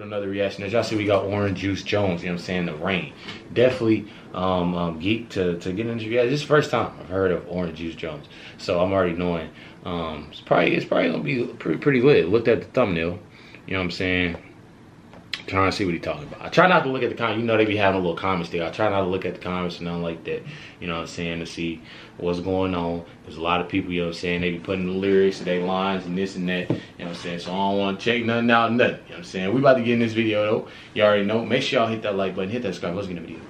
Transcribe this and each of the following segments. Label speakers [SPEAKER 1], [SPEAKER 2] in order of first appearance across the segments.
[SPEAKER 1] another reaction. As y'all see, we got Orange Juice Jones, you know what I'm saying, The Rain. Definitely geeked to get into this. This is the first time I've heard of Orange Juice Jones. So I'm already knowing it's probably gonna be pretty lit. Looked at the thumbnail, you know what I'm saying? Trying to see what he's talking about. I try not to look at the comments. You know they be having a little comments there. I try not to look at the comments or nothing like that. You know what I'm saying? To see what's going on. There's a lot of people, you know what I'm saying, they be putting the lyrics and their lines and this and that. You know what I'm saying? So I don't want to check nothing out, nothing. You know what I'm saying? We about to get in this video though. You already know. Make sure y'all hit that like button, hit that subscribe. Let's get in the video.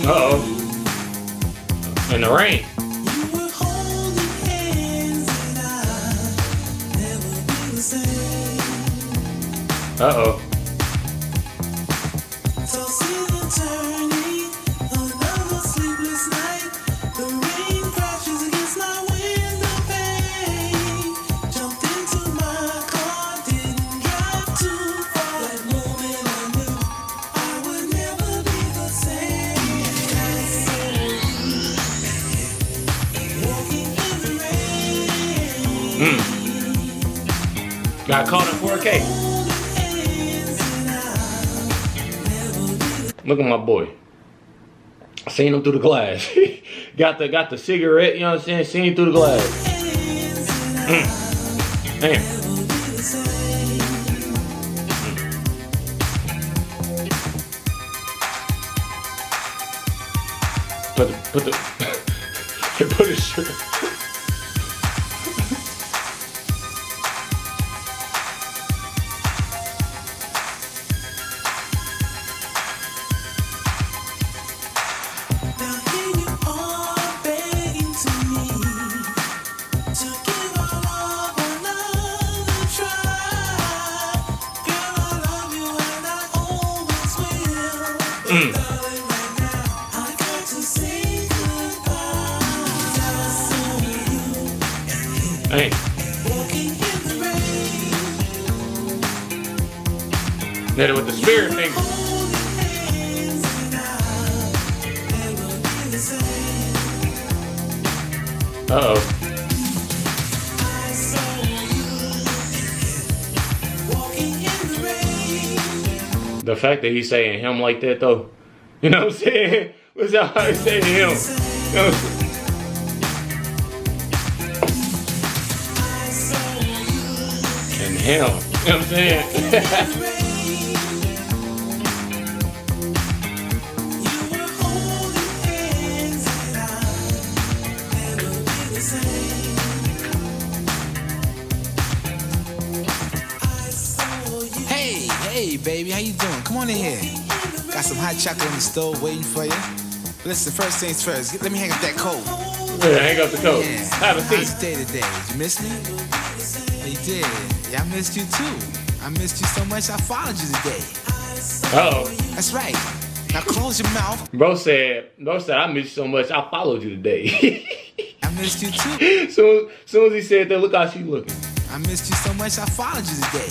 [SPEAKER 1] Uh-oh. In the rain. Uh-oh. Got caught in 4K. Look at my boy. I seen him through the glass. got the cigarette, you know what I'm saying? Seen him through the glass. Damn. Put his shirt. Hey. Hit it with the spirit finger. Uh-oh. The fact that he's saying him like that though, you know what I'm saying? What's that how he saying him? You know what I'm saying? And him, you know what I'm saying?
[SPEAKER 2] Hey, baby, how you doing? Come on in here. Got some hot chocolate on the stove waiting for you. But listen, first things first. Let me hang up that coat.
[SPEAKER 1] Yeah, hang up the coat.
[SPEAKER 2] Yeah.
[SPEAKER 1] Have a seat.
[SPEAKER 2] How's your day today? Did you miss me? You did. Yeah, I missed you too. I missed you so much I followed you today.
[SPEAKER 1] Uh-oh.
[SPEAKER 2] That's right. Now close your mouth.
[SPEAKER 1] Bro said, I missed you so much, I followed you today.
[SPEAKER 2] I missed you too.
[SPEAKER 1] Soon as he said that, look how she looking.
[SPEAKER 2] I missed you so much I followed you today.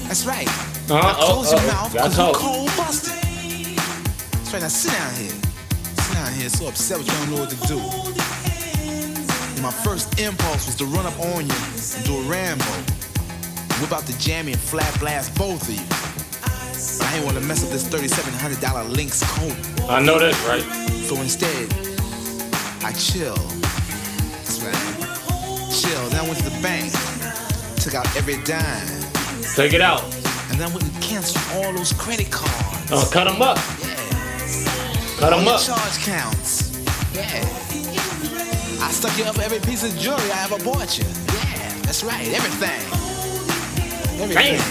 [SPEAKER 2] That's right. Now close your mouth, because you're cold busted. That's right, now sit down here. Sit down here, so upset with you, don't know what to do. And my first impulse was to run up on you and do a Rambo. Whip out the jammy and flat blast both of you. But I ain't want to mess up this $3,700 Lynx coat.
[SPEAKER 1] I know that's right.
[SPEAKER 2] So instead, I chill. That's right. Chill. Then I went to the bank, took out every dime.
[SPEAKER 1] Take it out.
[SPEAKER 2] And then I went and canceled all those credit cards.
[SPEAKER 1] Oh, cut them up.
[SPEAKER 2] Yeah.
[SPEAKER 1] Cut them up.
[SPEAKER 2] Charge counts. Yeah. I stuck you up every piece of jewelry I ever bought you. Yeah, that's right. Everything. Everything.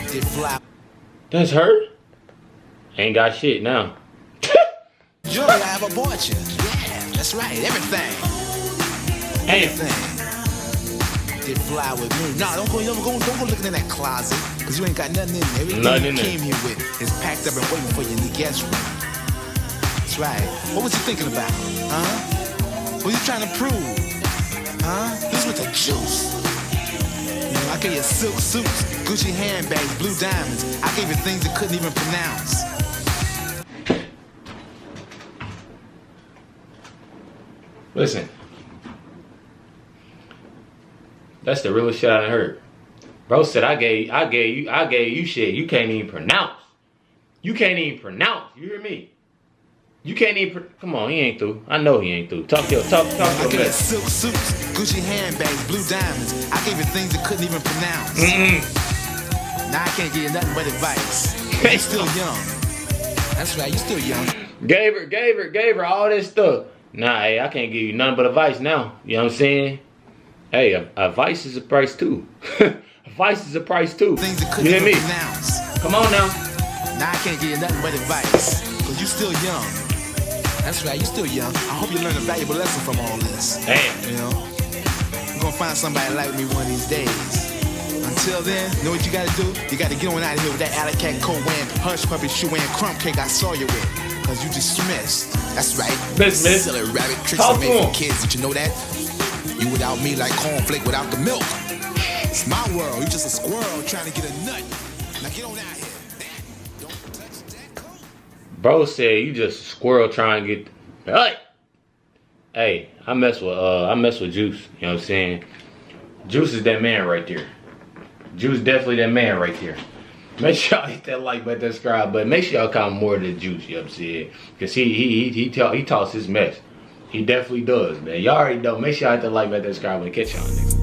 [SPEAKER 2] Did fly.
[SPEAKER 1] That's her? Ain't got shit now.
[SPEAKER 2] Jewelry I ever bought you. Yeah, that's right. Everything. Everything. Did fly with me. Nah, don't go looking in that closet, because you ain't got nothing in there. Everything you came here with is packed up and waiting for you in the guest room. That's That's right. What was you thinking about? Huh? What you trying to prove? Huh? This with the juice. You know, I gave you silk suits, Gucci handbags, blue diamonds. I gave you things you couldn't even pronounce.
[SPEAKER 1] Listen, that's the realest shit I done heard. Bro said I gave you shit you can't even pronounce. You can't even pronounce. You hear me? You can't even. Come on, he ain't through. I know he ain't through. Talk your
[SPEAKER 2] I gave you silk suits, Gucci handbags, blue diamonds. I gave you things you couldn't even pronounce. Now I can't give you nothing but advice. You're still young. That's right, you still young.
[SPEAKER 1] Gave her all this stuff. Nah, hey, I can't give you nothing but advice now. You know what I'm saying? Hey, advice is a price too. Advice is a price too.
[SPEAKER 2] Things that
[SPEAKER 1] you hear me?
[SPEAKER 2] Pronounce.
[SPEAKER 1] Come on now.
[SPEAKER 2] Now I can't give you nothing but advice, cause you still young. That's right, you still young. I hope you learn a valuable lesson from all this.
[SPEAKER 1] Damn.
[SPEAKER 2] You know? You're gonna find somebody like me one of these days. Until then, you know what you gotta do? You gotta get on out of here with that alley cat coat wearing, hush puppy shoe wearing, crumb cake I saw you with. Cause you dismissed. That's right.
[SPEAKER 1] Miss.
[SPEAKER 2] Silly rabbit tricks I made for kids. Did you know that? You without me like cornflake without the milk. It's my world. You just a squirrel trying to get a nut. Now get on out here. Don't touch that coat.
[SPEAKER 1] Bro said you just a squirrel trying to get. Hey, I mess with Juice. You know what I'm saying? Juice is that man right there. Juice definitely that man right there. Make sure y'all hit that like button, subscribe, but make sure y'all comment more than Juice, you know what I'm saying? Because he talks his mess. He definitely does, man. Y'all already know. Make sure y'all hit that like button, subscribe, and catch y'all next time.